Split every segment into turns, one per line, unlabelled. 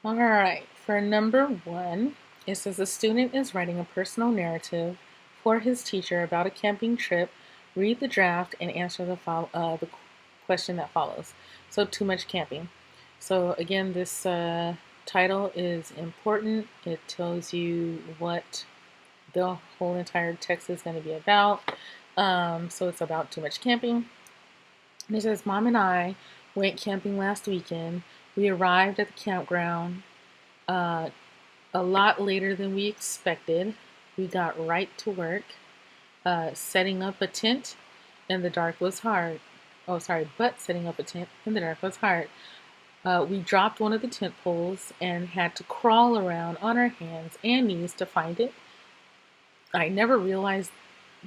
All right, for number one, it says a student is writing a personal narrative for his teacher about a camping trip. Read the draft and answer the question that follows. So, too much camping. So, again, this title is important. It tells you what the whole entire text is going to be about. So, it's about too much camping. And it says, Mom and I went camping last weekend. We arrived at the campground uh, a lot later than we expected. We got right to work. Setting up a tent in the dark was hard. Oh, sorry, but setting up a tent in the dark was hard. We dropped one of the tent poles and had to crawl around on our hands and knees to find it. I never realized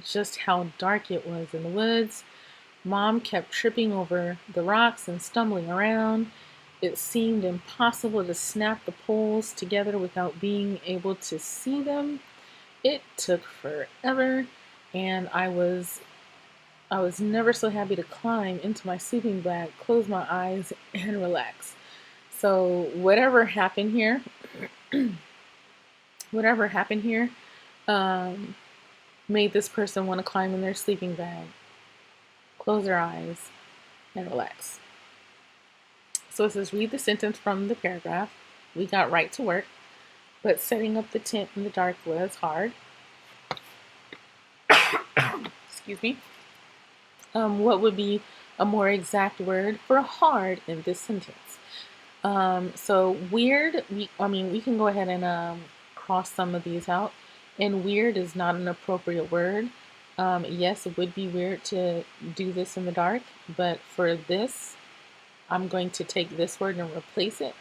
just how dark it was in the woods. Mom kept tripping over the rocks and stumbling around. It seemed impossible to snap the poles together without being able to see them. It took forever, and I was never so happy to climb into my sleeping bag, close my eyes, and relax. So whatever happened here, whatever happened here, um, made this person want to climb in their sleeping bag, close their eyes, and relax. So it says, read the sentence from the paragraph. We got right to work, but setting up the tent in the dark was hard. Excuse me. What would be a more exact word for hard in this sentence? So weird, we can go ahead and cross some of these out. And weird is not an appropriate word. Yes, it would be weird to do this in the dark, but for this, I'm going to take this word and replace it.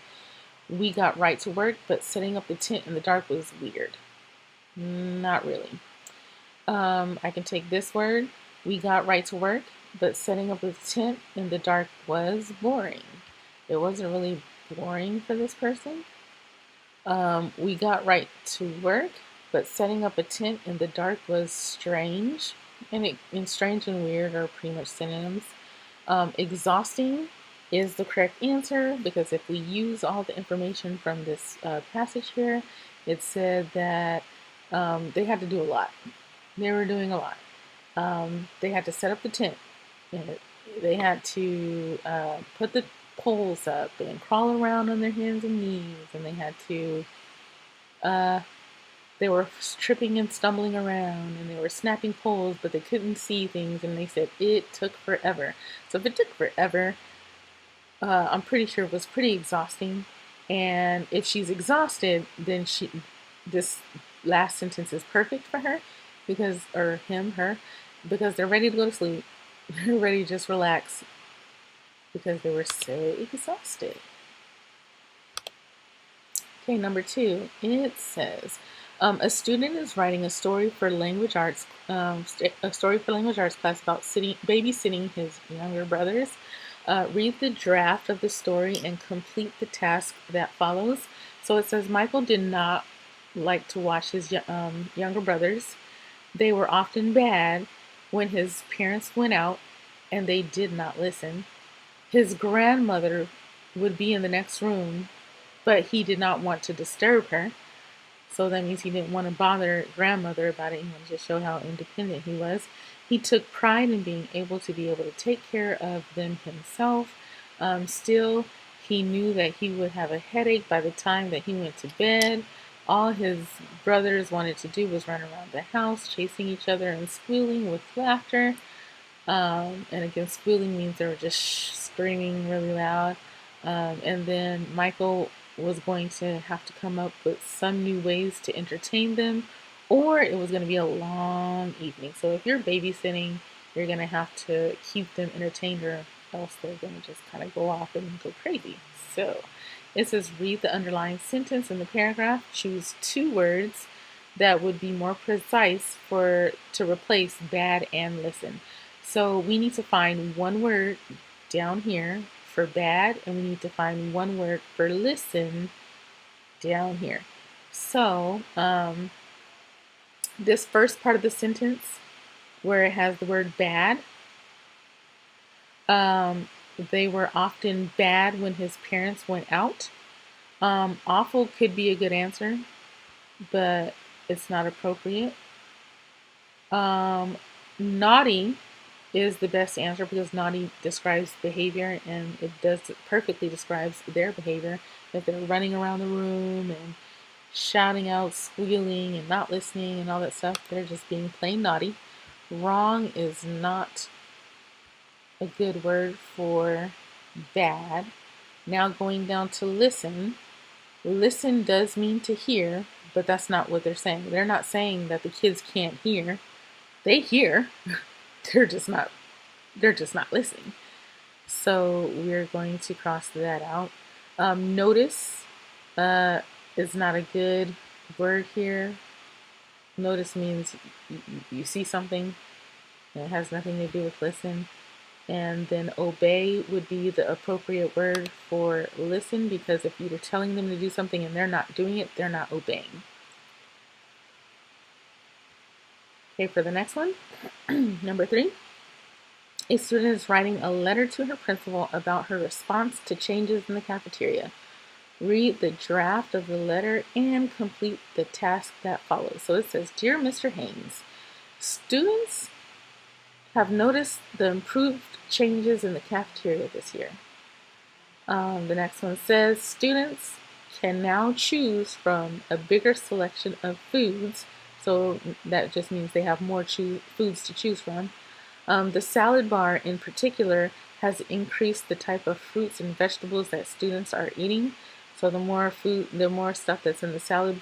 We got right to work, but setting up the tent in the dark was weird. Not really. I can take this word. We got right to work, but setting up the tent in the dark was boring. It wasn't really boring for this person. We got right to work, but setting up a tent in the dark was strange. And strange and weird are pretty much synonyms. Exhausting is the correct answer because if we use all the information from this passage here, it said that they had to do a lot. They were doing a lot. They had to set up the tent. They had to put the poles up and crawl around on their hands and knees, and they had to they were tripping and stumbling around, and they were snapping poles, but they couldn't see things, and they said it took forever. So if it took forever, I'm pretty sure it was pretty exhausting. And if she's exhausted, then this last sentence is perfect for her because, or him, her, because they're ready to go to sleep. They're ready to just relax because they were so exhausted. Okay, number two, it says, a student is writing a story for language arts, class about babysitting his younger brothers. Read the draft of the story and complete the task that follows. So it says Michael did not like to watch his younger brothers. They were often bad when his parents went out and they did not listen. His grandmother would be in the next room, but he did not want to disturb her. So that means he didn't want to bother grandmother about it. He wanted to show how independent he was. He took pride in being able to take care of them himself. Still, he knew that he would have a headache by the time that he went to bed. All his brothers wanted to do was run around the house, chasing each other and squealing with laughter. And again, squealing means they were just screaming really loud. And then Michael was going to have to come up with some new ways to entertain them, or it was going to be a long evening. So if you're babysitting, you're going to have to keep them entertained, or else they're going to just kind of go off and go crazy. So it says read the underlying sentence in the paragraph, choose two words that would be more precise to replace bad and listen. So we need to find one word down here for bad, and we need to find one word for listen down here. So this first part of the sentence where it has the word bad, they were often bad when his parents went out. Awful could be a good answer, but it's not appropriate. Naughty is the best answer because naughty describes behavior, and it perfectly describes their behavior. If they're running around the room and shouting out, squealing, and not listening and all that stuff, they're just being plain naughty. Wrong is not a good word for bad. Now going down to listen. Listen does mean to hear, but that's not what they're saying. They're not saying that the kids can't hear. They hear. They're just not listening. So we're going to cross that out. Notice is not a good word here. Notice means you see something and it has nothing to do with listen. And then obey would be the appropriate word for listen, because if you're telling them to do something and they're not doing it, they're not obeying. Okay, for the next one, number 3. A student is writing a letter to her principal about her response to changes in the cafeteria. Read the draft of the letter and complete the task that follows. So it says, Dear Mr. Haynes, students have noticed the improved changes in the cafeteria this year. The next one says, students can now choose from a bigger selection of foods. So that just means they have more foods to choose from. The salad bar in particular has increased the type of fruits and vegetables that students are eating. So the more stuff that's in the salad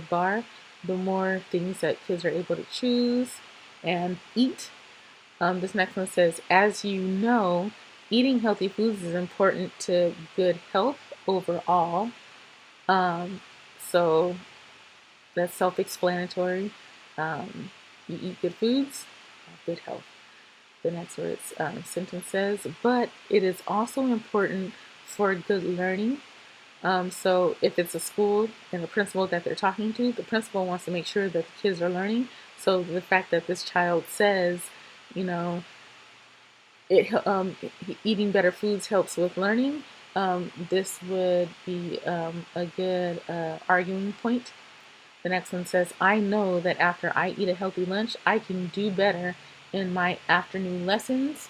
bar, the more things that kids are able to choose and eat. This next one says, as you know, eating healthy foods is important to good health overall. So that's self-explanatory. You eat good foods, have good health. The next sentence says, but it is also important for good learning. So if it's a school and a principal that they're talking to, the principal wants to make sure that the kids are learning. So the fact that this child says, eating better foods helps with learning, this would be a good arguing point. The next one says, I know that after I eat a healthy lunch, I can do better in my afternoon lessons.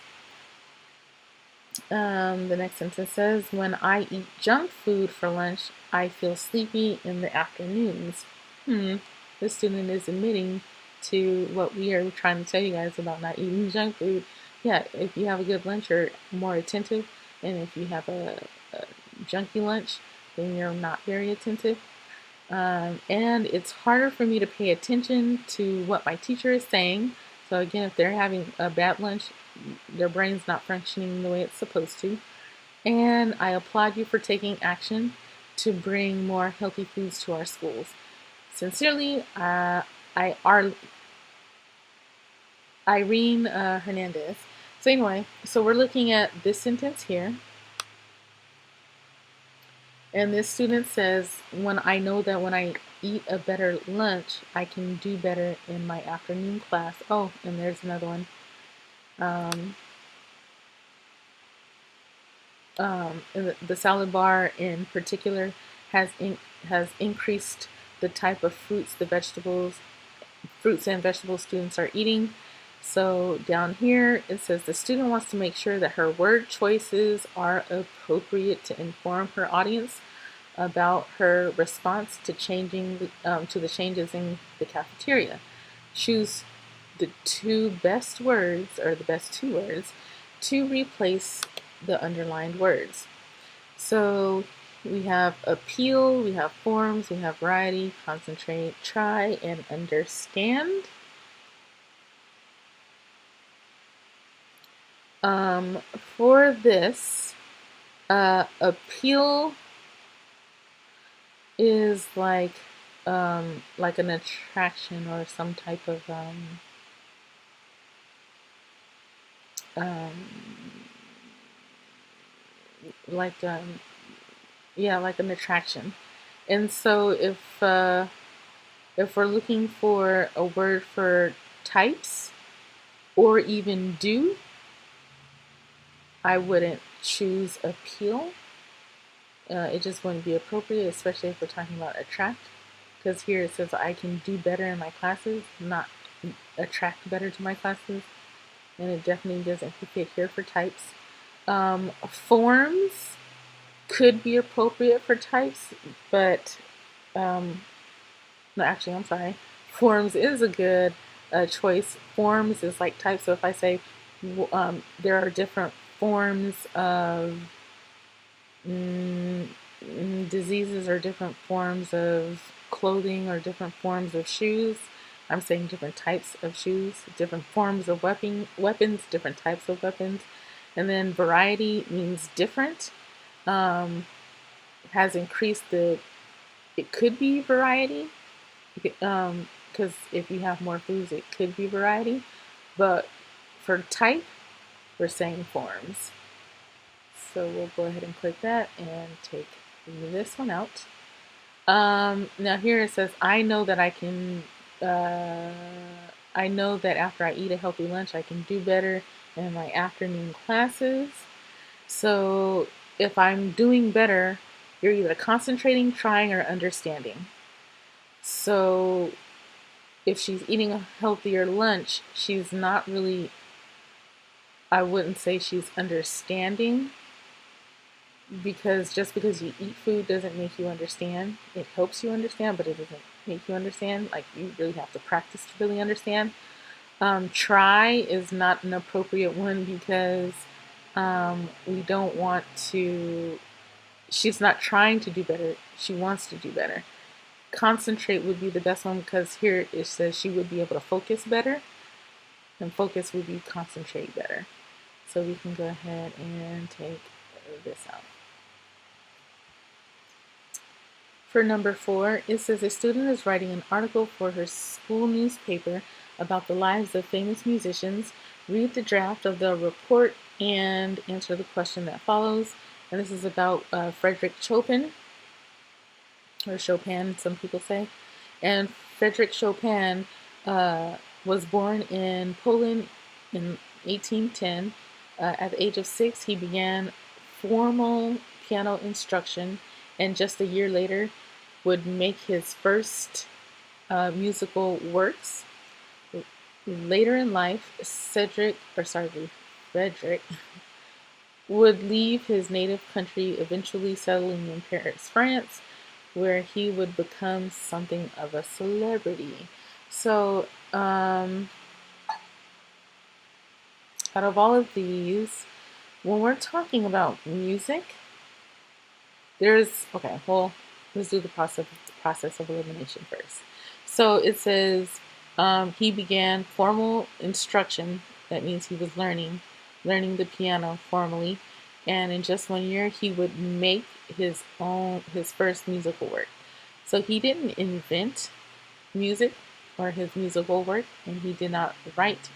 The next sentence says, when I eat junk food for lunch, I feel sleepy in the afternoons. The student is admitting to what we are trying to tell you guys about not eating junk food. Yeah, if you have a good lunch, you're more attentive. And if you have a junky lunch, then you're not very attentive. And it's harder for me to pay attention to what my teacher is saying. So again, if they're having a bad lunch, their brain's not functioning the way it's supposed to. And I applaud you for taking action to bring more healthy foods to our schools. Sincerely, Irene Hernandez. So anyway, so we're looking at this sentence here. And this student says, when I know that when I eat a better lunch, I can do better in my afternoon class. Oh, and there's another one. The salad bar in particular has increased the type of fruits and vegetables students are eating. So down here it says the student wants to make sure that her word choices are appropriate to inform her audience about her response to the changes in the cafeteria. Choose the best two words to replace the underlined words. So we have appeal, we have forms, we have variety, concentrate, try, and understand. For this, appeal is like an attraction or some type of like an attraction. And so if we're looking for a word for types or even do, I wouldn't choose appeal. it just wouldn't be appropriate, especially if we're talking about attract, because here it says I can do better in my classes, not attract better to my classes, and it definitely doesn't fit here for types. Forms could be appropriate for types, but no, actually, I'm sorry. Forms is a good choice. Forms is like types. So if I say there are different forms of diseases or different forms of clothing or different forms of shoes, I'm saying different types of shoes, different forms of weapons, different types of weapons. And then variety means different. Has increased it could be variety, because if you have more foods, it could be variety. But for type, we're saying forms. So we'll go ahead and click that and take this one out. Now here it says, I know that I know that after I eat a healthy lunch, I can do better in my afternoon classes. So if I'm doing better, you're either concentrating, trying, or understanding. So if she's eating a healthier lunch, she's not really, I wouldn't say she's understanding, because just because you eat food doesn't make you understand. It helps you understand, but it doesn't make you understand. Like, you really have to practice to really understand. Try is not an appropriate one, because we don't want to, she's not trying to do better, she wants to do better. Concentrate would be the best one, because here it says she would be able to focus better, and focus would be concentrate better. So we can go ahead and take this out. For number 4, it says a student is writing an article for her school newspaper about the lives of famous musicians. Read the draft of the report and answer the question that follows. And this is about Frederick Chopin, or Chopin, some people say. And Frederick Chopin was born in Poland in 1810. At the age of 6, he began formal piano instruction, and just a year later would make his first musical works. Later in life, Frederick would leave his native country, eventually settling in Paris, France, where he would become something of a celebrity. So, out of all of these, when we're talking about music, okay, well, let's do the process of elimination first. So it says he began formal instruction. That means he was learning the piano formally, and in just 1 year he would make his first musical work. So he didn't invent music or his musical work, and he did not write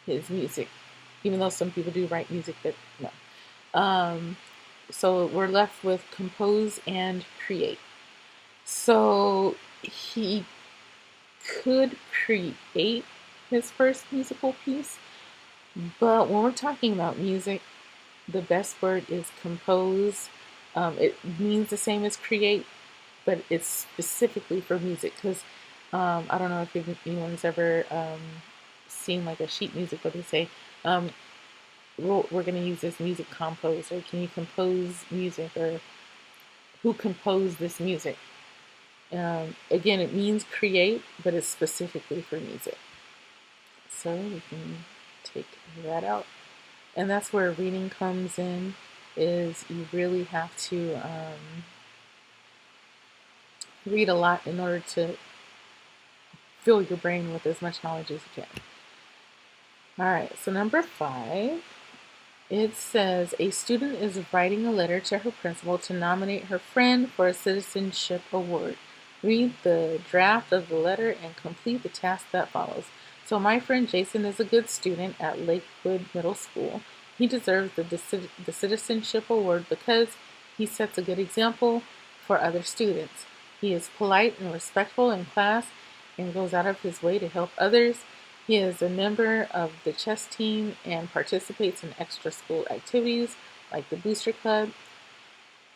his music, even though some people do write music, but no. So we're left with compose and create. So he could create his first musical piece, but when we're talking about music, the best word is compose. It means the same as create, but it's specifically for music, because I don't know if anyone's ever seen like a sheet music where they say, we're going to use this music composer. Can you compose music? Or who composed this music? Again, it means create, but it's specifically for music. So we can take that out. And that's where reading comes in, is you really have to read a lot in order to fill your brain with as much knowledge as you can. Alright, so number 5, it says a student is writing a letter to her principal to nominate her friend for a citizenship award. Read the draft of the letter and complete the task that follows. So my friend Jason is a good student at Lakewood Middle School. He deserves the citizenship award because he sets a good example for other students. He is polite and respectful in class and goes out of his way to help others. He is a member of the chess team and participates in extra school activities like the Booster Club.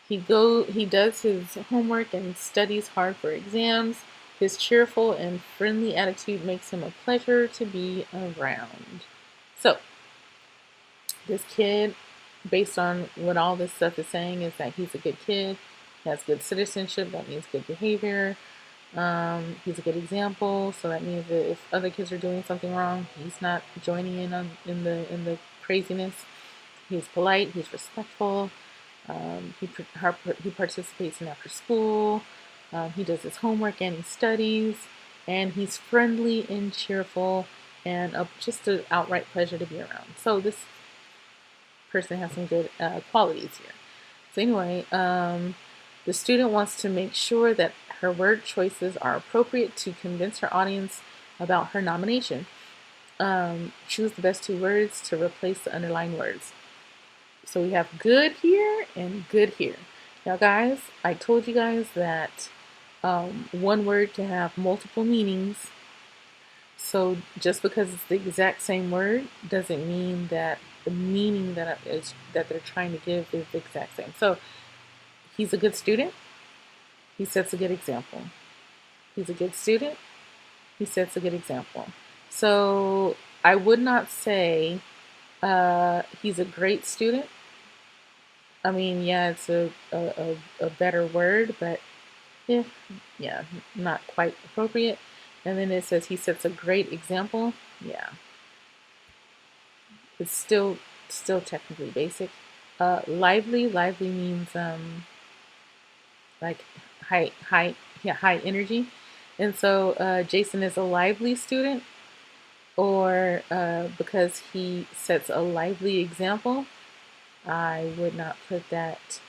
He does his homework and studies hard for exams. His cheerful and friendly attitude makes him a pleasure to be around. So, this kid, based on what all this stuff is saying, is that he's a good kid, he has good citizenship, that means good behavior. He's a good example, so that means that if other kids are doing something wrong, he's not joining in on in the craziness. He's polite, he's respectful. He participates in after school. He does his homework and he studies, and he's friendly and cheerful, and just an outright pleasure to be around. So this person has some good qualities here. So anyway, the student wants to make sure that her word choices are appropriate to convince her audience about her nomination. Choose the best two words to replace the underlying words. So we have good here and good here. Now guys, I told you guys that one word can have multiple meanings. So just because it's the exact same word doesn't mean that the meaning that they're trying to give is the exact same. So he's a good student. He sets a good example. He's a good student. He sets a good example. So I would not say he's a great student. I mean, yeah, it's a better word, but yeah, not quite appropriate. And then it says he sets a great example. Yeah, it's still technically basic. Lively means like high energy, and so Jason is a lively student, or because he sets a lively example. I would not put that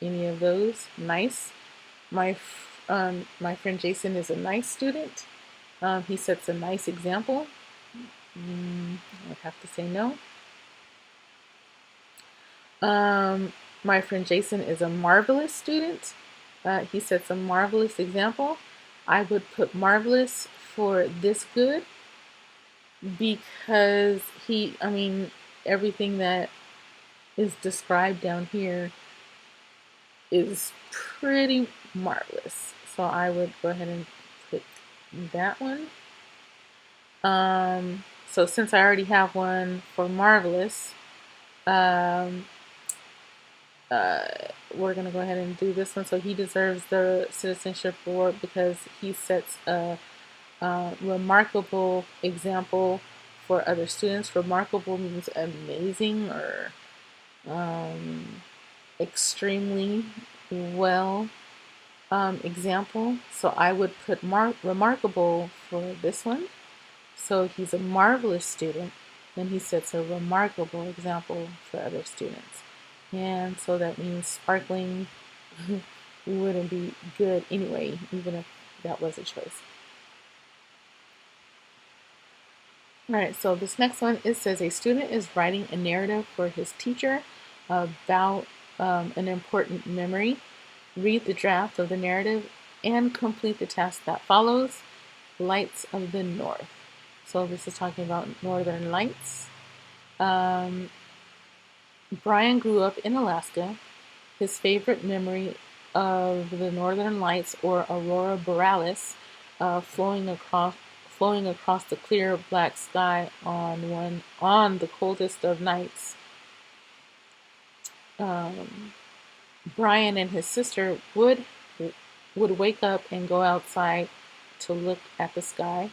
any of those. Nice. My friend Jason is a nice student. He sets a nice example. I'd have to say no. My friend Jason is a marvelous student. He sets a marvelous example. I would put marvelous for this good because everything that is described down here is pretty marvelous. So I would go ahead and pick that one. So since I already have one for marvelous, we're going to go ahead and do this one. So he deserves the citizenship award because he sets a remarkable example for other students. Remarkable means amazing or extremely well example. So I would put remarkable for this one. So he's a marvelous student, and he sets a remarkable example for other students. And so that means sparkling wouldn't be good anyway, even if that was a choice. Alright, so this next one, it says a student is writing a narrative for his teacher about an important memory. Read the draft of the narrative and complete the task that follows. Lights of the North. So this is talking about northern lights. Brian grew up in Alaska. His favorite memory of the northern lights, or aurora borealis, flowing across the clear black sky on the coldest of nights. Brian and his sister would wake up and go outside to look at the sky.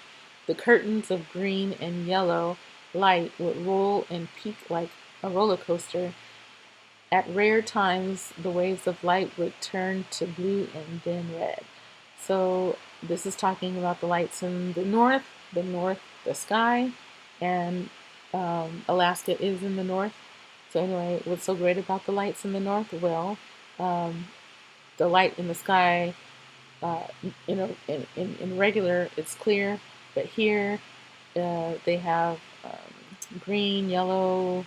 The curtains of green and yellow light would roll and peak like a roller coaster. At rare times, the waves of light would turn to blue and then red. So this is talking about the lights in the north, the sky, and Alaska is in the north. So anyway, what's so great about the lights in the north? Well, the light in the sky, in regular, it's clear, but here they have green, yellow,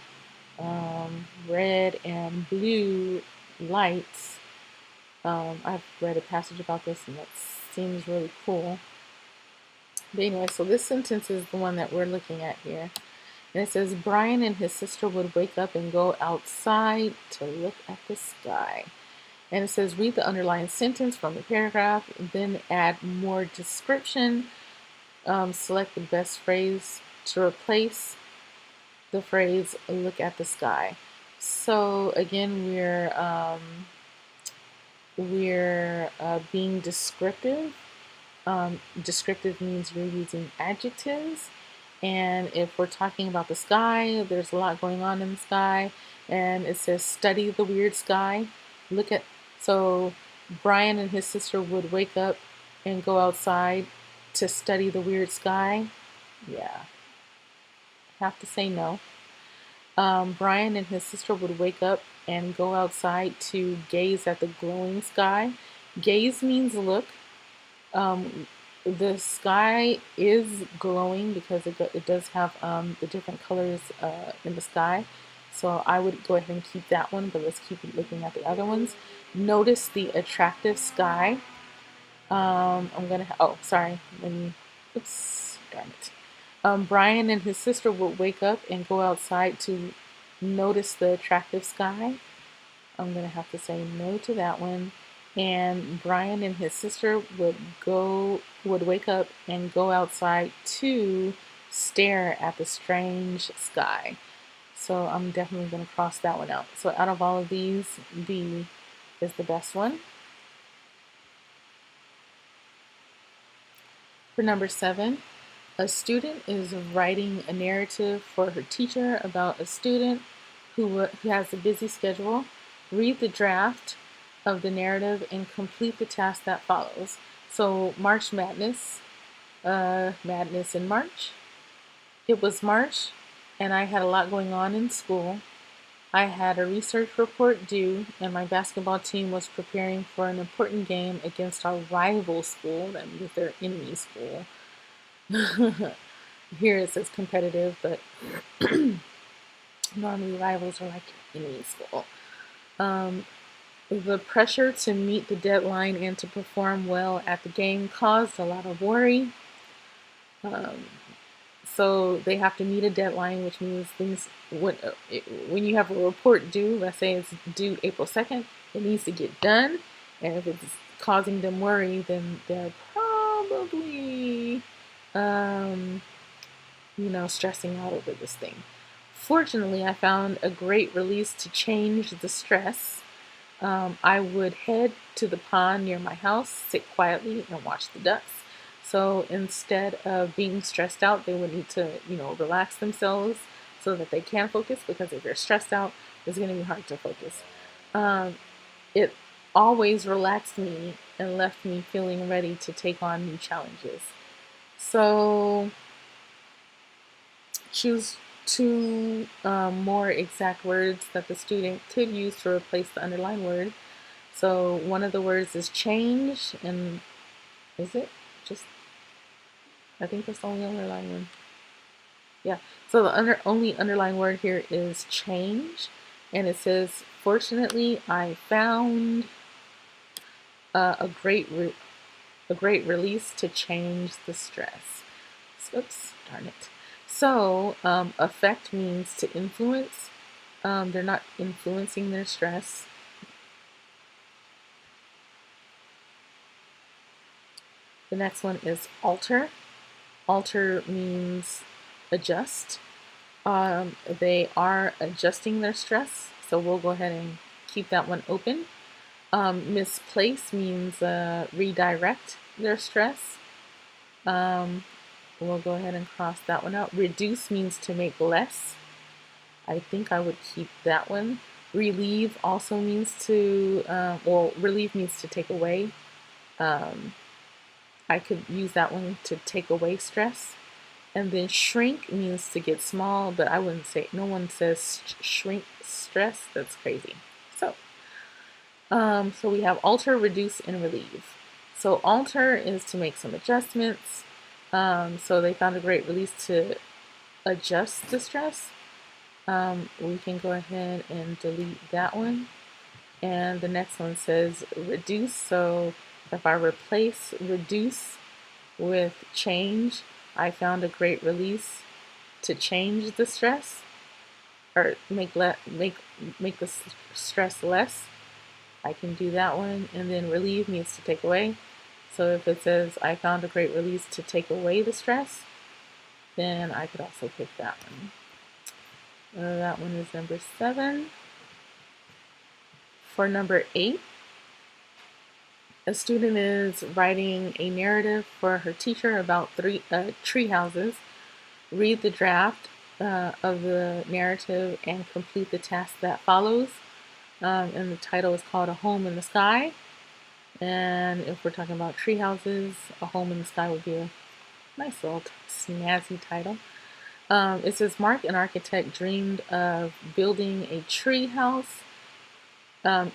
red, and blue lights. I've read a passage about this, and that seems really cool. But anyway, so this sentence is the one that we're looking at here. And it says, Brian and his sister would wake up and go outside to look at the sky. And it says read the underlined sentence from the paragraph, then add more description. Select the best phrase to replace the phrase look at the sky. So again, we're being descriptive. Descriptive means you're using adjectives. And if we're talking about the sky, there's a lot going on in the sky. And it says study the weird sky. Look at, so Brian and his sister would wake up and go outside to study the weird sky. Yeah, have to say no. Brian and his sister would wake up and go outside to gaze at the glowing sky. Gaze means look. The sky is glowing because it does have the different colors in the sky. So I would go ahead and keep that one, but let's keep looking at the other ones. Notice the attractive sky. I'm gonna, oh, sorry, let me, oops, darn it. Brian and his sister would wake up and go outside to notice the attractive sky. I'm going to have to say no to that one. And Brian and his sister would wake up and go outside to stare at the strange sky. So I'm definitely going to cross that one out. So out of all of these, B is the best one. For number 7, a student is writing a narrative for her teacher about a student who has a busy schedule. Read the draft of the narrative and complete the task that follows. So March Madness, madness in March. It was March and I had a lot going on in school. I had a research report due and my basketball team was preparing for an important game against our rival school, that means their enemy school. Here it says competitive, but normally rivals are like your enemy school. The pressure to meet the deadline and to perform well at the game caused a lot of worry. So they have to meet a deadline, which means things, when you have a report due, let's say it's due April 2nd, it needs to get done. And if it's causing them worry, then they're probably, stressing out over this thing. Fortunately, I found a great release to change the stress. I would head to the pond near my house, sit quietly, and watch the ducks. So instead of being stressed out, they would need to, relax themselves so that they can focus, because if they're stressed out, it's going to be hard to focus. It always relaxed me and left me feeling ready to take on new challenges. So choose two more exact words that the student could use to replace the underlined word. So one of the words is change, and is it just, I think that's the only underlined one. Yeah, so the only underlined word here is change, and it says, fortunately, I found a great release to change the stress. Oops, darn it. So, affect means to influence. They're not influencing their stress. The next one is alter. Alter means adjust. They are adjusting their stress, so we'll go ahead and keep that one open. Misplace means redirect their stress. We'll go ahead and cross that one out. Reduce means to make less. I think I would keep that one. Relieve also means to, relieve means to take away. I could use that one to take away stress. And then shrink means to get small, but I wouldn't say, no one says shrink stress. That's crazy. So we have alter, reduce, and relieve. So alter is to make some adjustments. So they found a great release to adjust the stress. We can go ahead and delete that one. And the next one says reduce. So if I replace reduce with change, I found a great release to change the stress, or make the stress less. I can do that one. And then relieve means to take away. So if it says, I found a great release to take away the stress, then I could also pick that one. That one is number 7. For number 8, a student is writing a narrative for her teacher about tree houses. Read the draft of the narrative and complete the task that follows. And the title is called A Home in the Sky. And if we're talking about tree houses, A Home in the Sky would be a nice little snazzy title. It says, Mark, an architect, dreamed of building a tree house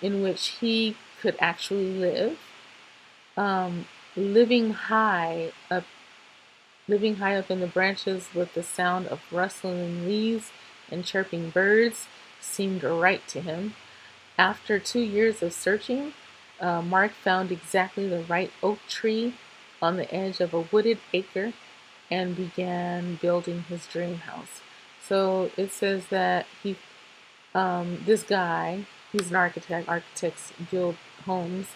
in which he could actually live. Living high up in the branches with the sound of rustling leaves and chirping birds seemed right to him. After 2 years of searching, Mark found exactly the right oak tree on the edge of a wooded acre and began building his dream house. So it says that this guy, he's an architect, architects build homes,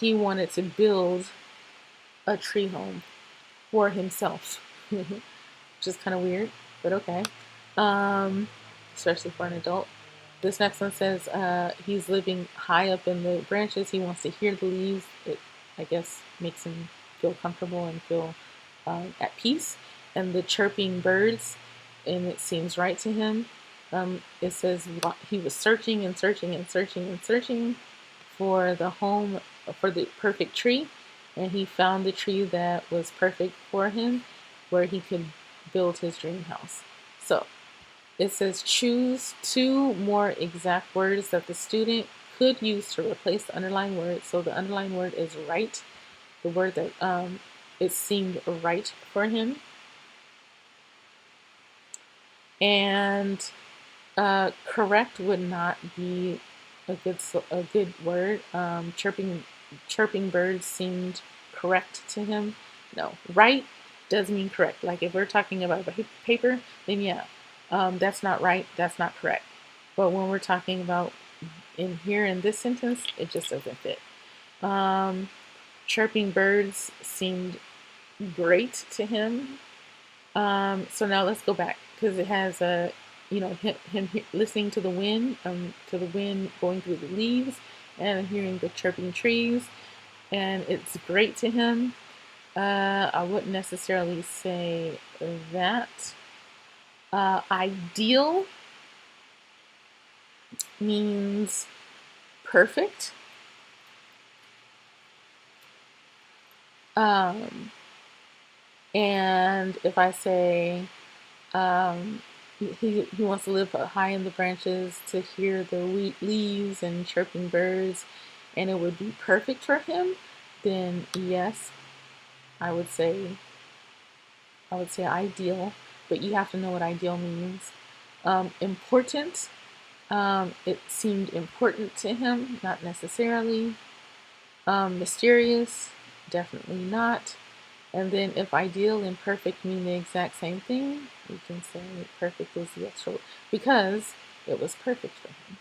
he wanted to build a tree home for himself, which is kind of weird, but okay, especially for an adult. This next one says he's living high up in the branches. He wants to hear the leaves. It, I guess, makes him feel comfortable and feel at peace. And the chirping birds, and it seems right to him. It says he was searching and searching and searching and searching for the home, for the perfect tree, and he found the tree that was perfect for him, where he could build his dream house. So it says choose 2 more exact words that the student could use to replace the underlined word. So the underlined word is right, the word that it seemed right for him. And correct would not be a good word. Chirping birds seemed correct to him. No, right does mean correct. Like if we're talking about paper, then yeah, that's not right. That's not correct. But when we're talking about in this sentence, it just doesn't fit. Chirping birds seemed great to him. So now let's go back, because it has him listening to the wind going through the leaves and hearing the chirping trees, and it's great to him. I wouldn't necessarily say that. Ideal means perfect. And if I say he wants to live high in the branches to hear the leaves and chirping birds, and it would be perfect for him, then yes, I would say ideal, but you have to know what ideal means. Important, it seemed important to him, not necessarily. Mysterious, definitely not. And then if ideal and perfect mean the exact same thing, we can say perfect is the actual, because it was perfect for him.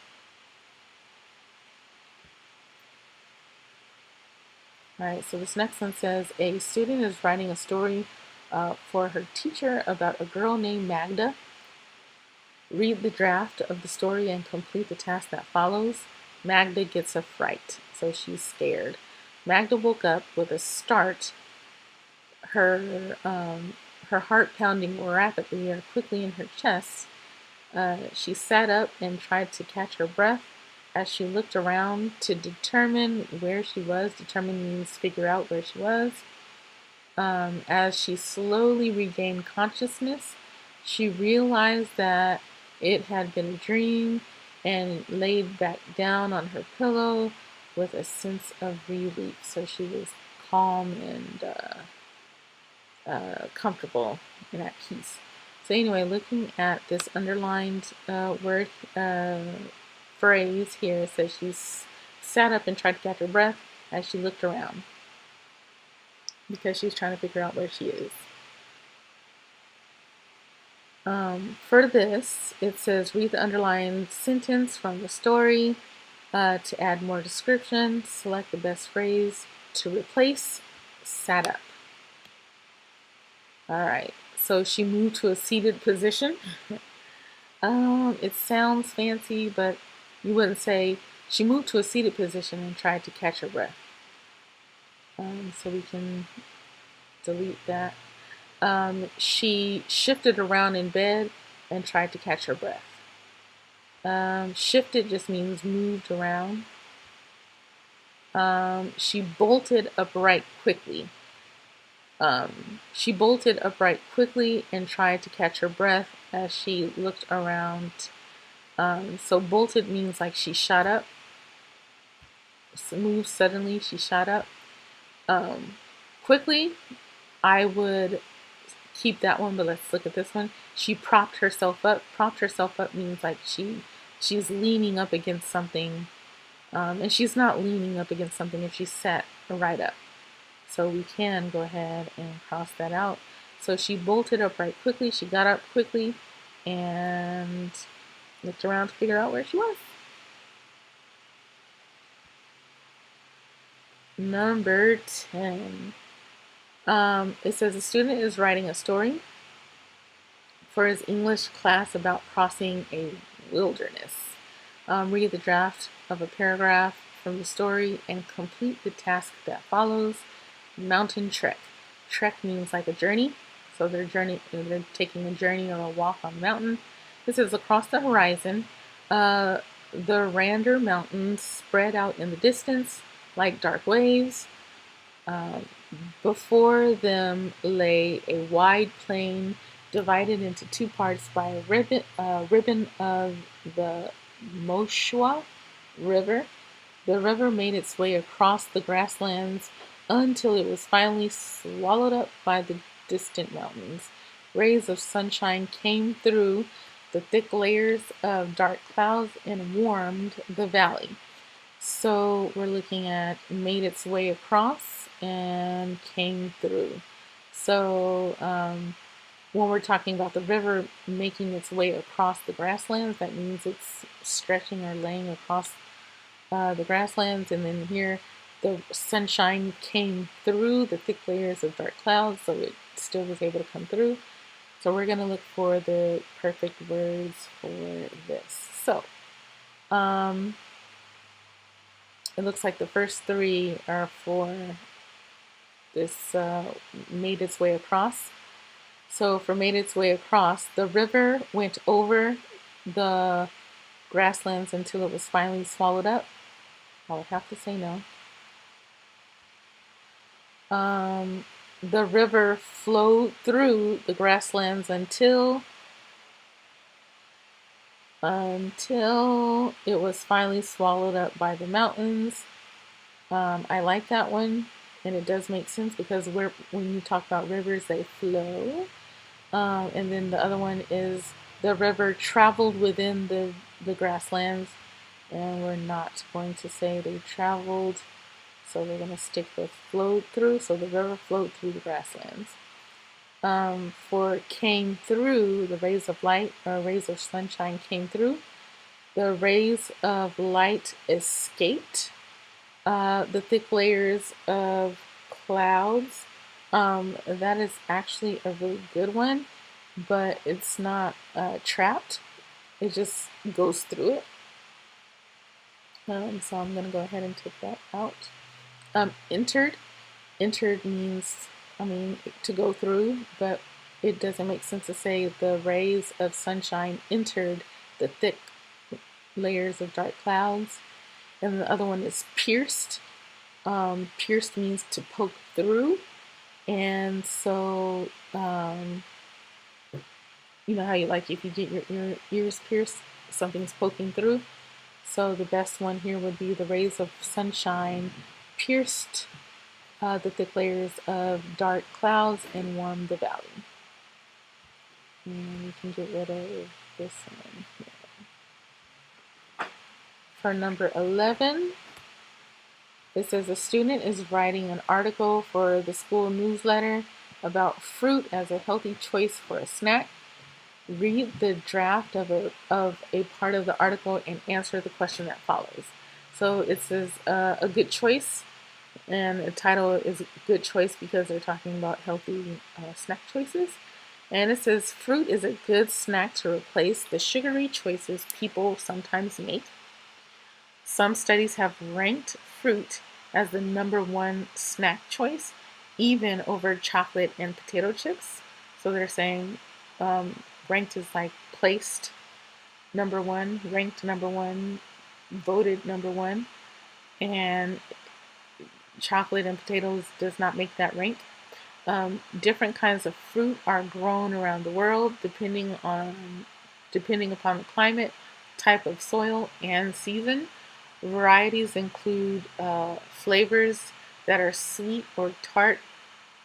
Alright, so this next one says, a student is writing a story for her teacher about a girl named Magda. Read the draft of the story and complete the task that follows. Magda gets a fright, so she's scared. Magda woke up with a start, her heart pounding rapidly or quickly in her chest. She sat up and tried to catch her breath as she looked around to determine where she was. Determine means figure out where she was. As she slowly regained consciousness, she realized that it had been a dream and laid back down on her pillow with a sense of relief. So she was calm and comfortable and at peace. So anyway, looking at this underlined word phrase here, it says she sat up and tried to catch her breath as she looked around, because she's trying to figure out where she is. For this, it says read the underlined sentence from the story. To add more description, select the best phrase. To replace, sat up. All right, so she moved to a seated position. It sounds fancy, but you wouldn't say she moved to a seated position and tried to catch her breath. So we can delete that. She shifted around in bed and tried to catch her breath. Shifted just means moved around. She bolted upright quickly. She bolted upright quickly and tried to catch her breath as she looked around. So bolted means like she shot up. So moved suddenly, she shot up. Quickly, I would keep that one, but let's look at this one. She propped herself up. Propped herself up means like she's leaning up against something. And she's not leaning up against something if she sat right up. So we can go ahead and cross that out. So she bolted upright quickly. She got up quickly and looked around to figure out where she was. Number 10. It says a student is writing a story for his English class about crossing a wilderness. Read the draft of a paragraph from the story and complete the task that follows. Mountain trek. Trek means like a journey. So they're taking a journey or a walk on the mountain. This is across the horizon. The Rander Mountains spread out in the distance like dark waves. Before them lay a wide plain divided into two parts by a ribbon of the Moshua River. The river made its way across the grasslands until it was finally swallowed up by the distant mountains. Rays of sunshine came through the thick layers of dark clouds and warmed the valley. So we're looking at made its way across and came through. So when we're talking about the river making its way across the grasslands, that means it's stretching or laying across the grasslands. And then here the sunshine came through the thick layers of dark clouds, so it still was able to come through. So we're going to look for the perfect words for this. So it looks like the first three are for this made its way across. So for made its way across, the river went over the grasslands until it was finally swallowed up. I would have to say no. The river flowed through the grasslands until it was finally swallowed up by the mountains. I like that one, and it does make sense because when you talk about rivers, they flow. And then the other one is the river traveled within the grasslands, and we're not going to say they traveled, so we're going to stick with flowed through. So the river flowed through the grasslands. For came through, the rays of light or rays of sunshine came through. The rays of light escaped the thick layers of clouds. That is actually a really good one, but it's not trapped. It just goes through it. So I'm going to go ahead and take that out. Entered means, to go through, but it doesn't make sense to say the rays of sunshine entered the thick layers of dark clouds. And the other one is pierced. Pierced means to poke through. And so, you know how you like if you get your ears pierced, something's poking through. So the best one here would be the rays of sunshine pierced the thick layers of dark clouds and warmed the valley. And we can get rid of this one here. For number 11, it says a student is writing an article for the school newsletter about fruit as a healthy choice for a snack. Read the draft of a part of the article and answer the question that follows. So it says a good choice, and the title is good choice because they're talking about healthy snack choices. And it says fruit is a good snack to replace the sugary choices people sometimes make. Some studies have ranked fruit as the #1 snack choice, even over chocolate and potato chips. So they're saying ranked is like placed #1, ranked #1, voted #1, and chocolate and potatoes does not make that rank. Different kinds of fruit are grown around the world depending upon the climate, type of soil, and season. Varieties include flavors that are sweet or tart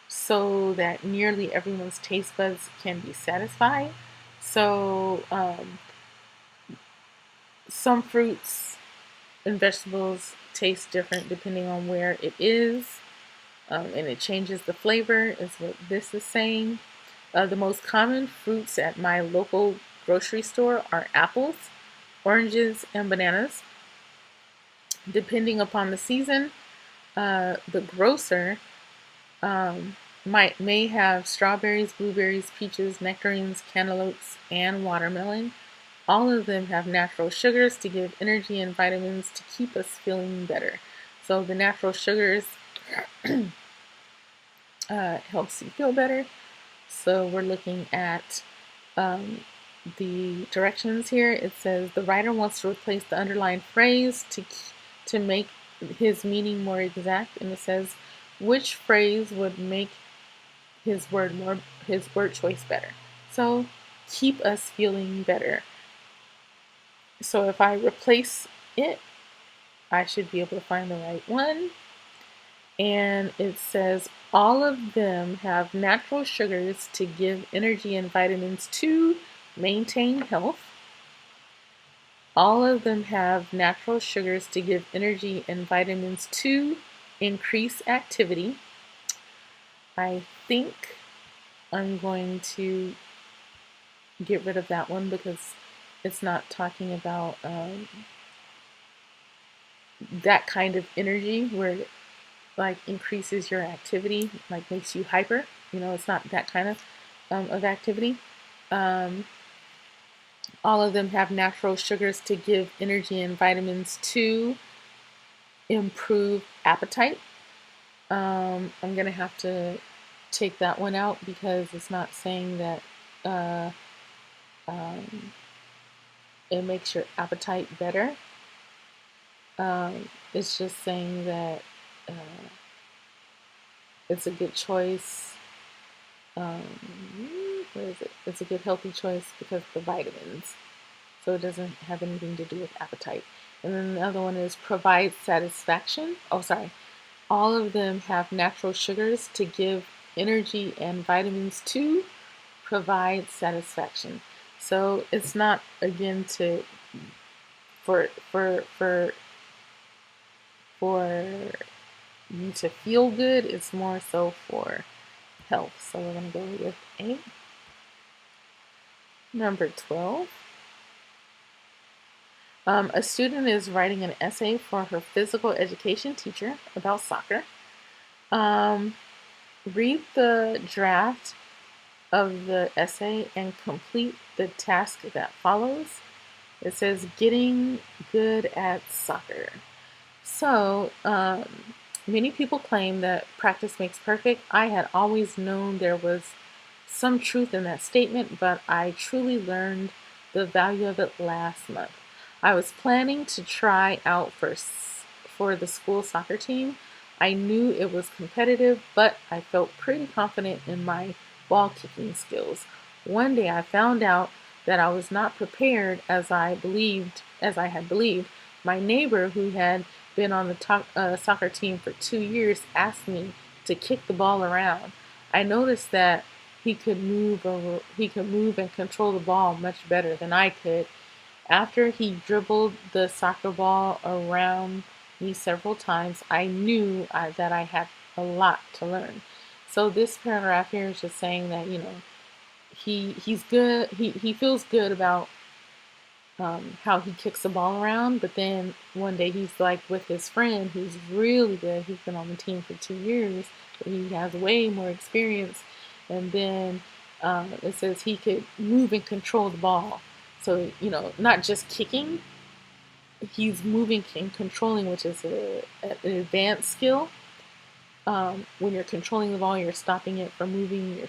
so that nearly everyone's taste buds can be satisfied. So some fruits and vegetables taste different depending on where it is, and it changes the flavor, is what this is saying. The most common fruits at my local grocery store are apples, oranges, and bananas. Depending upon the season, the grocer may have strawberries, blueberries, peaches, nectarines, cantaloupes, and watermelon. All of them have natural sugars to give energy and vitamins to keep us feeling better. So the natural sugars helps you feel better. So we're looking at the directions here. It says the writer wants to replace the underlined phrase to make his meaning more exact, and it says which phrase would make his word choice better. So keep us feeling better. So if I replace it, I should be able to find the right one. And it says all of them have natural sugars to give energy and vitamins to maintain health. All of them have natural sugars to give energy and vitamins to increase activity. I think I'm going to get rid of that one because it's not talking about that kind of energy where it like increases your activity, like makes you hyper. It's not that kind of activity. All of them have natural sugars to give energy and vitamins to improve appetite. I'm going to have to take that one out because it's not saying that it makes your appetite better. It's just saying that it's a good choice. Where is it? It's a good healthy choice because of the vitamins. So it doesn't have anything to do with appetite. And then the other one is provide satisfaction. Oh, sorry. All of them have natural sugars to give energy and vitamins to provide satisfaction. So it's not again for you to feel good. It's more so for health. So we're going to go with A. Number 12. A student is writing an essay for her physical education teacher about soccer. Read the draft of the essay and complete the task that follows. It says getting good at soccer. So, many people claim that practice makes perfect. I had always known there was some truth in that statement, but I truly learned the value of it last month. I was planning to try out for the school soccer team. I knew it was competitive, but I felt pretty confident in my ball kicking skills. One day I found out that I was not prepared as I had believed. My neighbor, who had been on the soccer team for 2 years, asked me to kick the ball around. I noticed that he could move and control the ball much better than I could. After he dribbled the soccer ball around me several times, I knew that I had a lot to learn. So this paragraph here is just saying that he's good. He feels good about how he kicks the ball around. But then one day he's like with his friend who's really good. He's been on the team for 2 years, but he has way more experience. And then it says he could move and control the ball. So, not just kicking, he's moving and controlling, which is an advanced skill. When you're controlling the ball, you're stopping it from moving, you're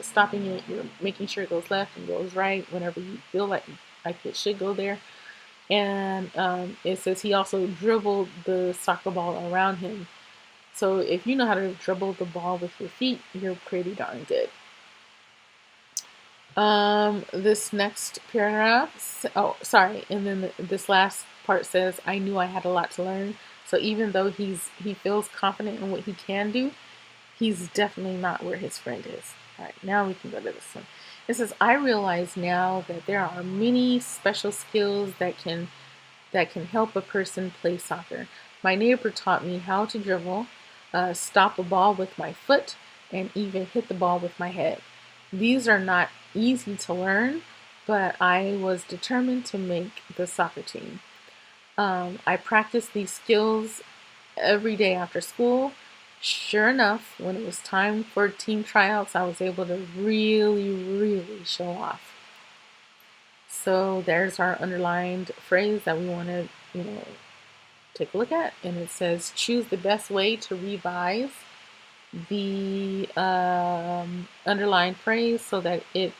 stopping it, you're making sure it goes left and goes right whenever you feel like it should go there. And it says he also dribbled the soccer ball around him. So if you know how to dribble the ball with your feet, you're pretty darn good. This next paragraph, and then this last part says, I knew I had a lot to learn. So even though he feels confident in what he can do, he's definitely not where his friend is. All right, now we can go to this one. It says, I realize now that there are many special skills that can help a person play soccer. My neighbor taught me how to dribble, stop a ball with my foot, and even hit the ball with my head. These are not easy to learn, but I was determined to make the soccer team. I practiced these skills every day after school. Sure enough, when it was time for team tryouts, I was able to really, really show off. So there's our underlined phrase that we want to, take a look at. And it says, choose the best way to revise the underlined phrase so that the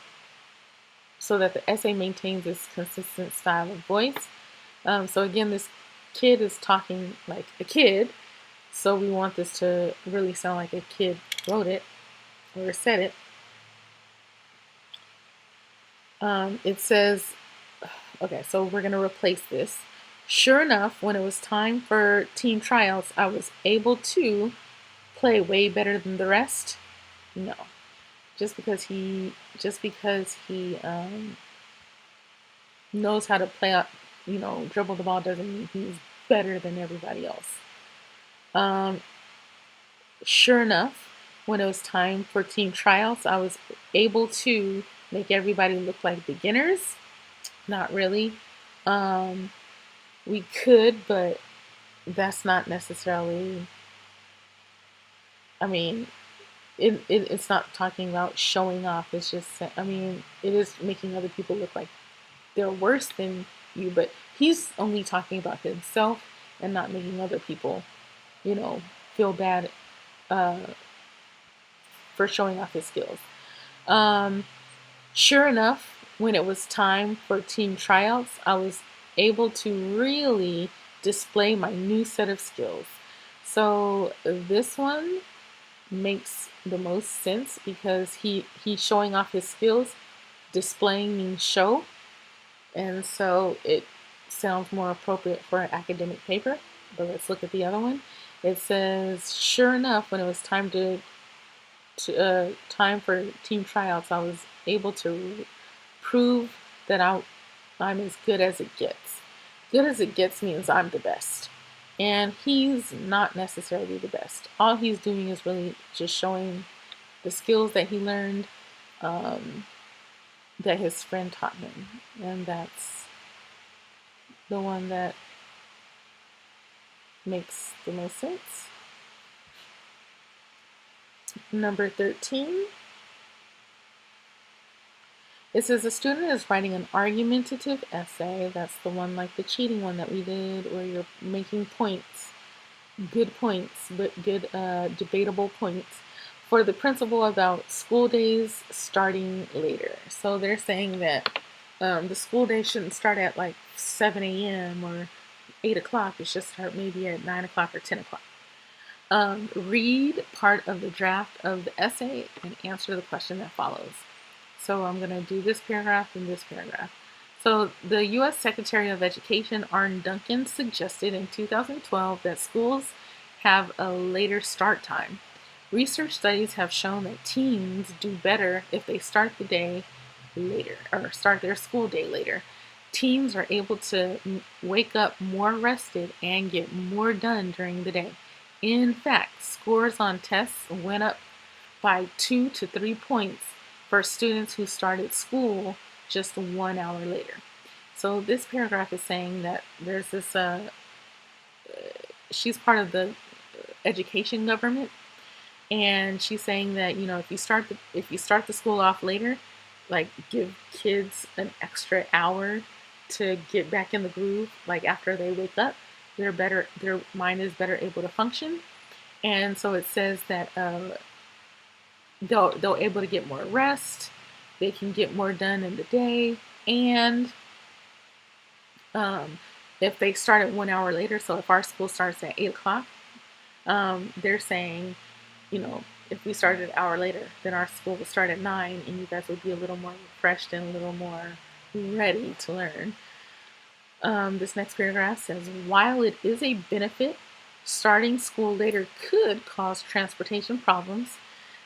essay maintains its consistent style of voice. So again, this kid is talking like a kid, so we want this to really sound like a kid wrote it or said it. It says, okay, so we're going to replace this. Sure enough, when it was time for team tryouts, I was able to play way better than the rest. No, just because he knows how to play out, dribble the ball doesn't mean he's better than everybody else. Sure enough, when it was time for team tryouts, I was able to make everybody look like beginners. Not really. We could, but that's not necessarily, it's not talking about showing off. It's just, it is making other people look like they're worse than you, but he's only talking about himself and not making other people, feel bad for showing off his skills. Sure enough, when it was time for team tryouts, I was able to really display my new set of skills. So this one makes the most sense because he's showing off his skills. Displaying means show, and so it sounds more appropriate for an academic paper. But let's look at the other one. It says, sure enough, when it was time time for team tryouts, I was able to prove that I'm as good as it gets. Good as it gets means I'm the best. And he's not necessarily the best. All he's doing is really just showing the skills that he learned, that his friend taught him. And that's the one that makes the most sense. Number 13. It says a student is writing an argumentative essay. That's the one like the cheating one that we did, where you're making points, good points, but good debatable points, for the principal about school days starting later. So they're saying that the school day shouldn't start at like 7 a.m. or 8 o'clock. It should start maybe at 9 o'clock or 10 o'clock. Read part of the draft of the essay and answer the question that follows. So I'm going to do this paragraph and this paragraph. So the U.S. Secretary of Education, Arne Duncan, suggested in 2012 that schools have a later start time. Research studies have shown that teens do better if they start the day later, or start their school day later. Teens are able to wake up more rested and get more done during the day. In fact, scores on tests went up by 2 to 3 points for students who started school just 1 hour later. So this paragraph is saying that there's this, she's part of the education government, and she's saying that, you know, if you start the school off later, like give kids an extra hour to get back in the groove, like after they wake up, their mind is better able to function. And so it says that they'll able to get more rest, they can get more done in the day, and um, if they start at 1 hour later, so if our school starts at 8 o'clock, they're saying, you know, if we started an hour later, then our school would start at 9, and you guys would be a little more refreshed and a little more ready to learn. This next paragraph says, while it is a benefit, starting school later could cause transportation problems.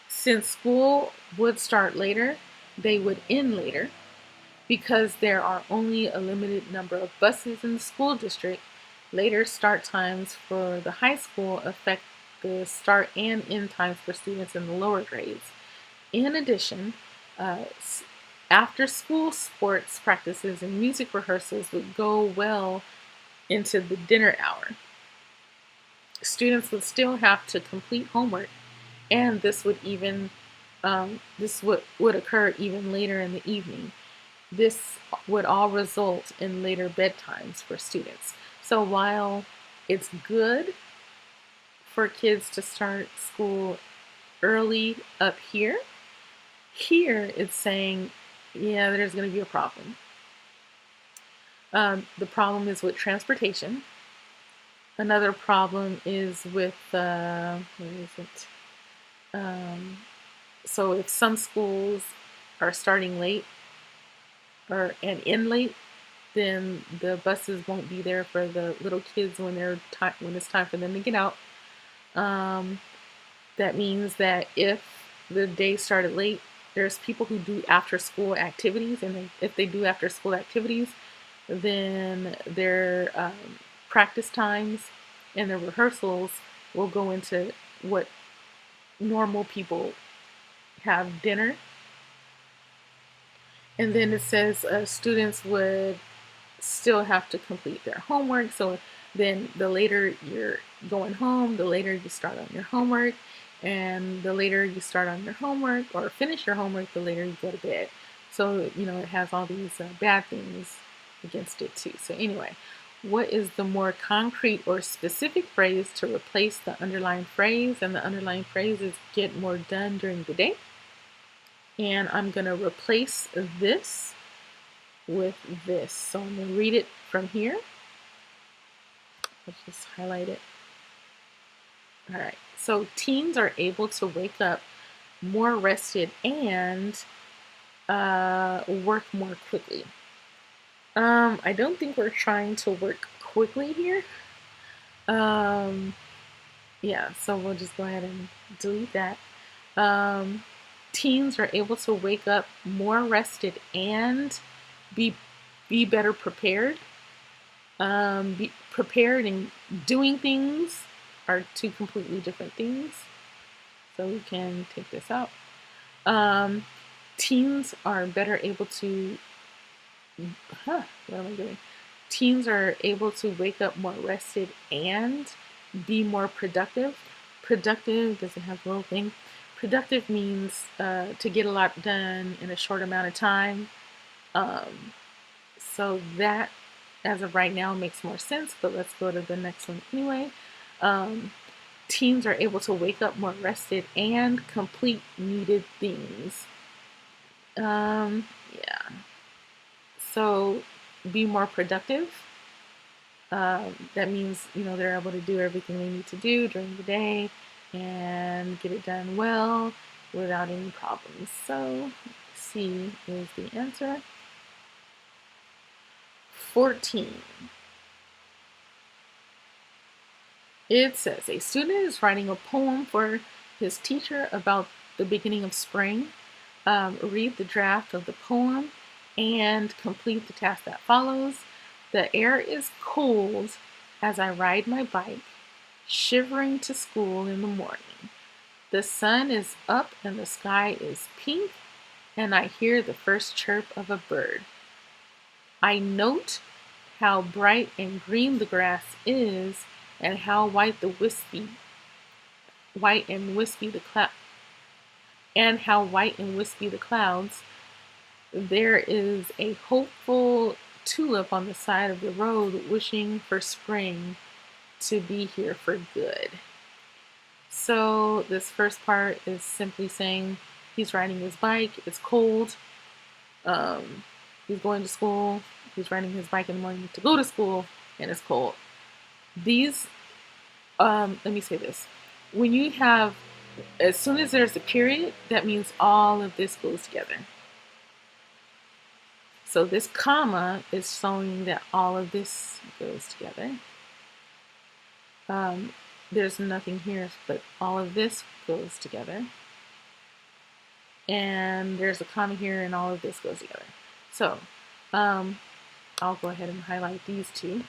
Since school would start later, they would end later. Because there are only a limited number of buses in the school district, later start times for the high school affect the start and end times for students in the lower grades. In addition, after school sports practices and music rehearsals would go well into the dinner hour. Students would still have to complete homework, and this would occur even later in the evening. This would all result in later bedtimes for students. So while it's good for kids to start school early up here it's saying, yeah, there's going to be a problem. The problem is with transportation. Another problem is with, where is it? So if some schools are starting late, and end late, then the buses won't be there for the little kids when it's time for them to get out. That means that if the day started late, there's people who do after school activities, and if they do after school activities, then their practice times and their rehearsals will go into what normal people have dinner. And then it says students would still have to complete their homework. So then the later you're going home, the later you start on your homework. And the later you start on your homework or finish your homework, the later you go to bed. So, you know, it has all these bad things against it too. So anyway, what is the more concrete or specific phrase to replace the underlying phrase? And the underlying phrase is get more done during the day. And I'm going to replace this with this. So I'm going to read it from here. Let's just highlight it. All right. So teens are able to wake up more rested and work more quickly. I don't think we're trying to work quickly here. Yeah, so we'll just go ahead and delete that. Teens are able to wake up more rested and be better prepared. Be prepared and doing things are two completely different things. So we can take this out. Teens are better able to, what am I doing? Teens are able to wake up more rested and be more productive. Productive doesn't have a little thing. Productive means to get a lot done in a short amount of time. So that, as of right now, makes more sense, but let's go to the next one anyway. Teens are able to wake up more rested and complete needed things. Yeah. So be more productive. That means, you know, they're able to do everything they need to do during the day and get it done well without any problems. So C is the answer. 14. It says a student is writing a poem for his teacher about the beginning of spring. Read the draft of the poem and complete the task that follows. The air is cold as I ride my bike, shivering to school in the morning. The sun is up and the sky is pink, and I hear the first chirp of a bird. I note how bright and green the grass is, and how white and wispy the cloud, and how white and wispy the clouds. There is a hopeful tulip on the side of the road, wishing for spring to be here for good. So this first part is simply saying he's riding his bike. It's cold. He's going to school. He's riding his bike in the morning to go to school, and it's cold. These, let me say this. When you have, as soon as there's a period, that means all of this goes together. So this comma is showing that all of this goes together. There's nothing here, but all of this goes together. And there's a comma here, and all of this goes together. So I'll go ahead and highlight these two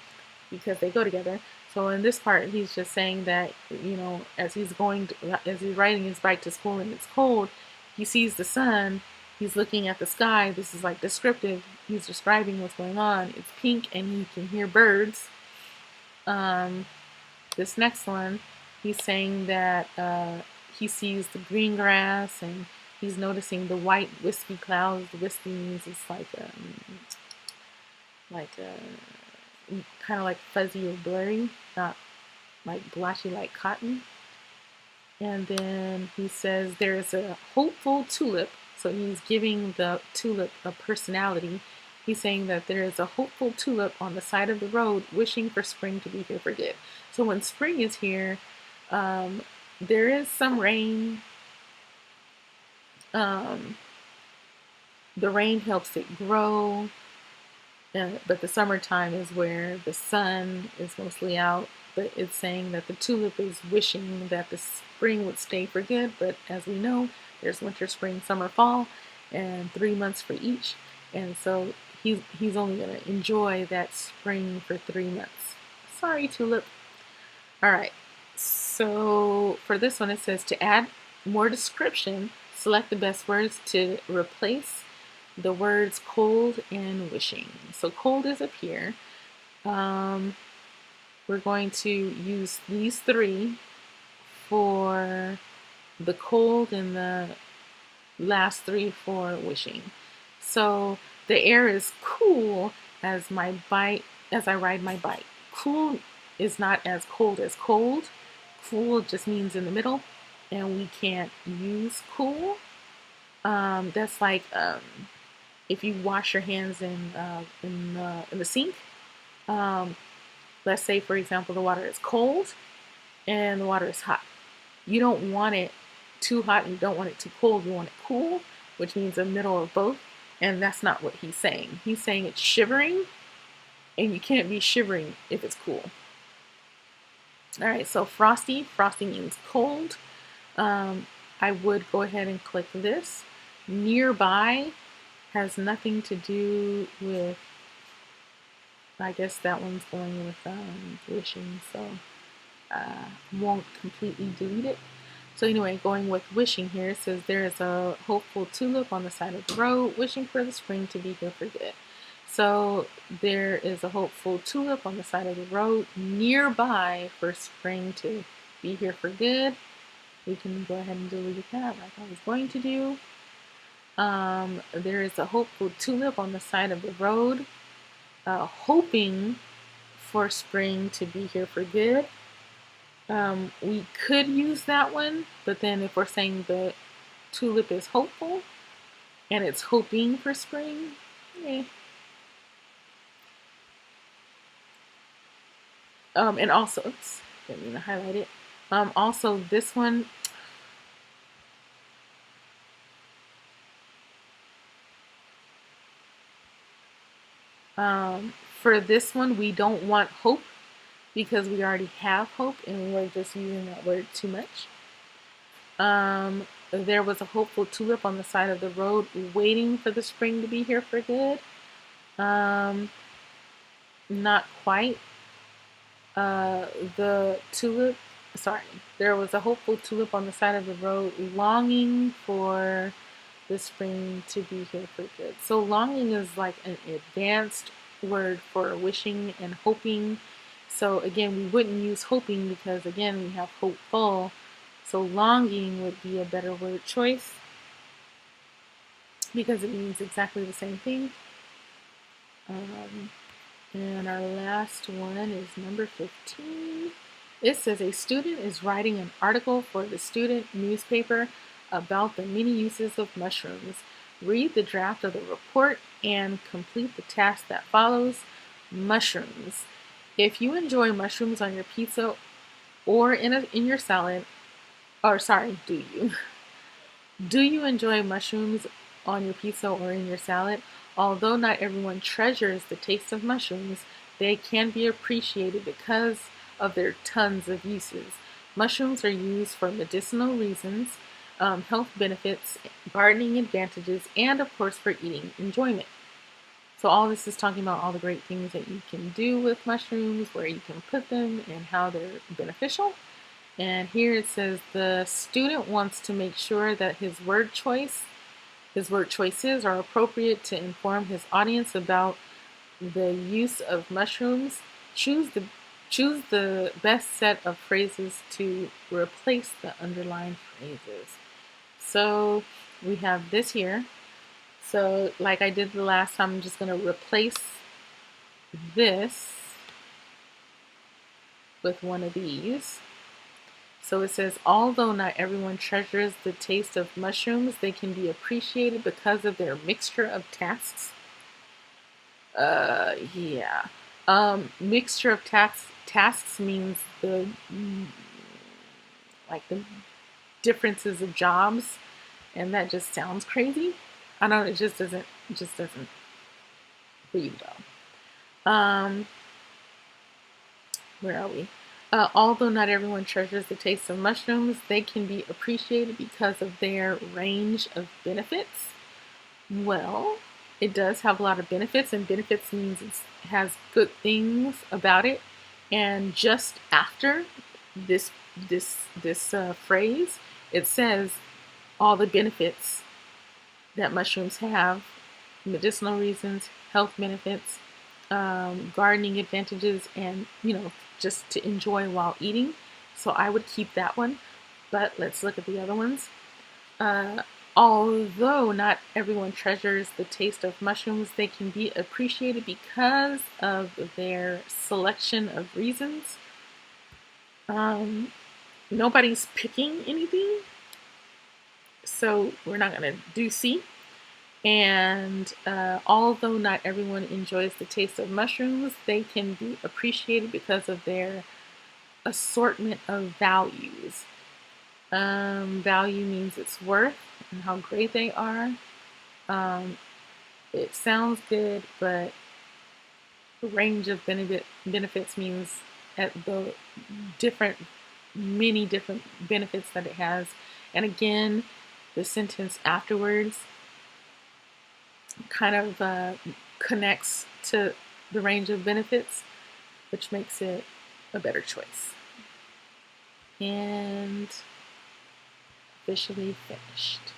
because they go together. So in this part, he's just saying that, you know, as he's riding his bike to school and it's cold, he sees the sun. He's looking at the sky. This is like descriptive. He's describing what's going on. It's pink, and he can hear birds. This next one, he's saying that he sees the green grass, and he's noticing the white wispy clouds. The wispy means it's like kind of like fuzzy or blurry, not like blotchy like cotton. And then he says there's a hopeful tulip. So he's giving the tulip a personality. He's saying that there is a hopeful tulip on the side of the road, wishing for spring to be here for good. So when spring is here, there is some rain. The rain helps it grow. But the summertime is where the sun is mostly out. But it's saying that the tulip is wishing that the spring would stay for good. But as we know, there's winter, spring, summer, fall, and 3 months for each. And so he's only going to enjoy that spring for 3 months. Sorry, tulip. All right. So for this one, it says to add more description, select the best words to replace the words cold and wishing. So cold is up here. We're going to use these three for the cold and the last three for wishing. So the air is cool as I ride my bike. Cool is not as cold as cold. Cool just means in the middle, and we can't use cool. That's like if you wash your hands in the sink. Let's say, for example, the water is cold and the water is hot. You don't want it too hot and you don't want it too cold. You want it cool, which means a middle of both. And that's not what he's saying. He's saying it's shivering, and you can't be shivering if it's cool. All right, so frosty. Frosty means cold. I would go ahead and click this. Nearby has nothing to do with, I guess that one's going with wishing, so won't completely delete it. So anyway, going with wishing here, it says there is a hopeful tulip on the side of the road, wishing for the spring to be here for good. So there is a hopeful tulip on the side of the road nearby for spring to be here for good. We can go ahead and delete that like I was going to do. There is a hopeful tulip on the side of the road, hoping for spring to be here for good. We could use that one, but then if we're saying the tulip is hopeful and it's hoping for spring, and also, oops, didn't mean to highlight it. Also this one, for this one, we don't want hope because we already have hope and we're just using that word too much. There was a hopeful tulip on the side of the road waiting for the spring to be here for good. Not quite. There was a hopeful tulip on the side of the road longing for the spring to be here for good. So longing is like an advanced word for wishing and hoping. So again, we wouldn't use hoping because again, we have hopeful. So longing would be a better word choice because it means exactly the same thing. And our last one is number 15. It says a student is writing an article for the student newspaper about the many uses of mushrooms. Read the draft of the report and complete the task that follows. Mushrooms. If you enjoy mushrooms on your pizza or in your salad, or sorry, do you? Do you enjoy mushrooms on your pizza or in your salad? Although not everyone treasures the taste of mushrooms, they can be appreciated because of their tons of uses. Mushrooms are used for medicinal reasons, health benefits, gardening advantages, and of course for eating enjoyment. So all this is talking about all the great things that you can do with mushrooms, where you can put them, and how they're beneficial. And here it says the student wants to make sure that his word choices are appropriate to inform his audience about the use of mushrooms. Choose the best set of phrases to replace the underlined phrases. So we have this here. So like I did the last time, I'm just going to replace this with one of these. So it says, although not everyone treasures the taste of mushrooms, they can be appreciated because of their mixture of tasks. Yeah. Mixture of tasks means the differences of jobs, and that just sounds crazy. I know it just doesn't read well. Where are we? Although not everyone treasures the taste of mushrooms, they can be appreciated because of their range of benefits. Well, it does have a lot of benefits, and benefits means it has good things about it. And just after this phrase, it says all the benefits that mushrooms have: medicinal reasons, health benefits, gardening advantages, and just to enjoy while eating. So I would keep that one. But let's look at the other ones. Although not everyone treasures the taste of mushrooms, they can be appreciated because of their selection of reasons. Nobody's picking anything, so we're not going to do C. And although not everyone enjoys the taste of mushrooms, they can be appreciated because of their assortment of values. Value means its worth and how great they are. It sounds good, but the range of benefits means at the many different benefits that it has. And again, the sentence afterwards kind of connects to the range of benefits, which makes it a better choice. And officially finished.